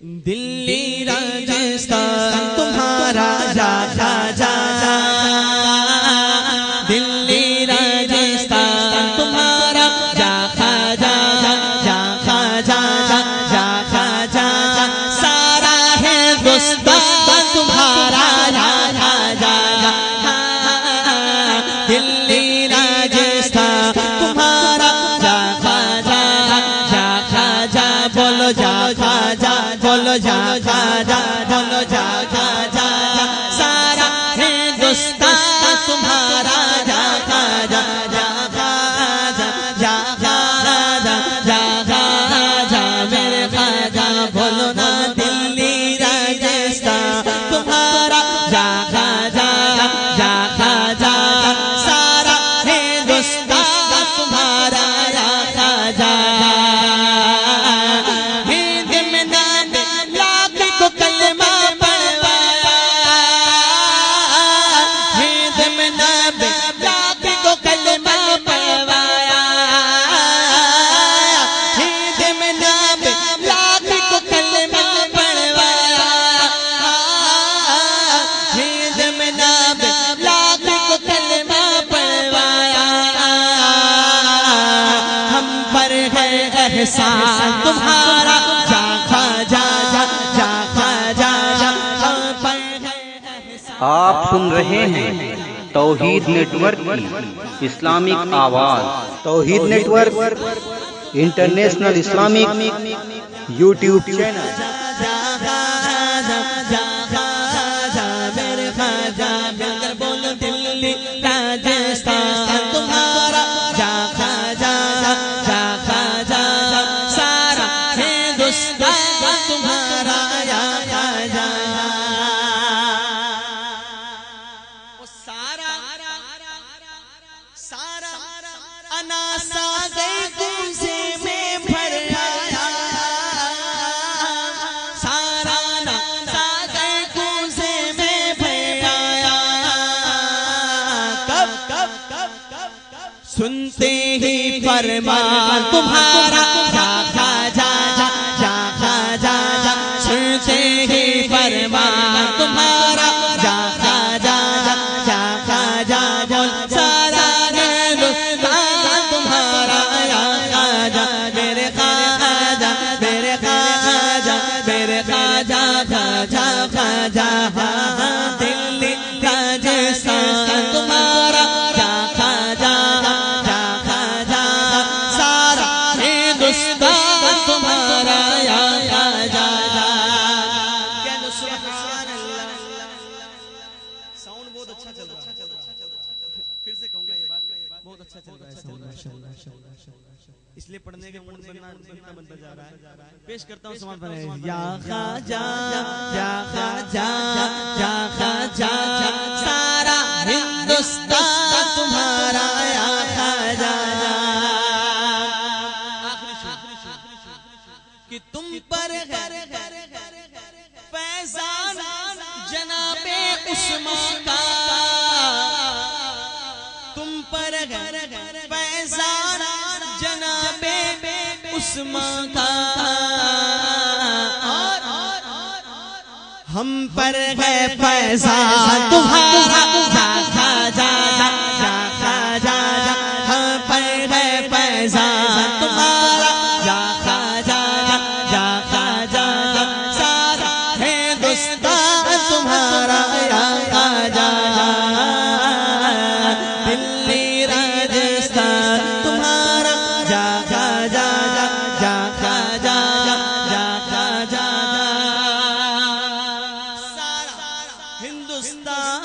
دلی راجستھان تمہارا جا جا جا جا، دلی راجستھان تمہارا جا کھا جا جا جا کھا جا جا جا کھا جا جا، سارا ہندوستان تمہارا جا کھا جا جا، دلی راجستھان تمہارا جا کھا جا جا کھا جا، بولو جا کھا جا، بولو جا کھا جا، بولو جا کھا جا، سارا ہندوستان تمہارا جا کھا جا جا کھا جا جا کھا جا جا کھا جا، میرے خواجہ بولو نا دلی راجستھان تمہارا جا کھا جا جا کھا جا، سارا ہندوستان تمہارا جا کھا جا، ہند میں نام لاکھ کو کلمہ پڑھوایا، ہند میں نام لاکھ کو کلمہ پڑھوایا، ہند میں نام لاکھ کو کلمہ پڑھوایا، ہند میں نام لاکھ کو کلمہ پڑھوایا، ہم پر ہے احسان تمہارا جا کھا جا جا جا کھا جا جا، ہم پر ہے احسان۔ آپ سن رہے ہیں توحید نیٹ ورک کی اسلامک آواز۔ Tauheed network international Islamic YouTube channel. جا جا جا جا میرے خواجہ مل کر بولو دلی راجستھان تمہارا جا کھا جا جا کھا جا، سارا ہندوستان تمہارا جا کھا جا، سارا سارا انا ساغے کوزے میں بھر آیا، سارا انا ساغے کوزے میں بھر آیا، کب کب کب کب سنتے ہی فرمان تمہارا جا کھا جا جا جا کھا جا جا، سنتے ہی فرمان تمہارا جا کھا جا جا جا کھا جا، بول سارا ہندوستان تمہارا جا کھا جا، میرے خواجہ میرے خواجہ میرے خواجہ کھا جا کھا جا، دلی راجستھان تمہارا جا کھا جا جا کھا جا، سارا ہندوستان تمہارا جا کھا جا، کہہ سبحان اللہ۔ ساؤنڈ بہت اچھا چل رہا ہے، پھر سے کہوں گا یہ بات، بہت اچھا چل رہا ہے ساؤنڈ ماشاءاللہ، اس لیے پڑھنے کے موڈ بنتا جا رہا ہے۔ پیش کرتا ہوں سماعت بنائے، یا خواجہ یا خواجہ یا خواجہ، سارا ہندوستان تمہارا یا خواجہ، کہ تم پر ہے فیضان جناب عثمان کا، تم پر ہے فیضان جناب عثمان کا، ہم پر ہے فیضان تمہارا جا کھا جا جا کھا جا، ہم پر ہے فیضان تمہارا جا کھا جا جا کھا جا، سارا ہندوستان تمہارا جا کھا جا، دلی راجستھان تمہارا جا کھا جا جا کھا جا جا کھا جا، سارا ہندوستان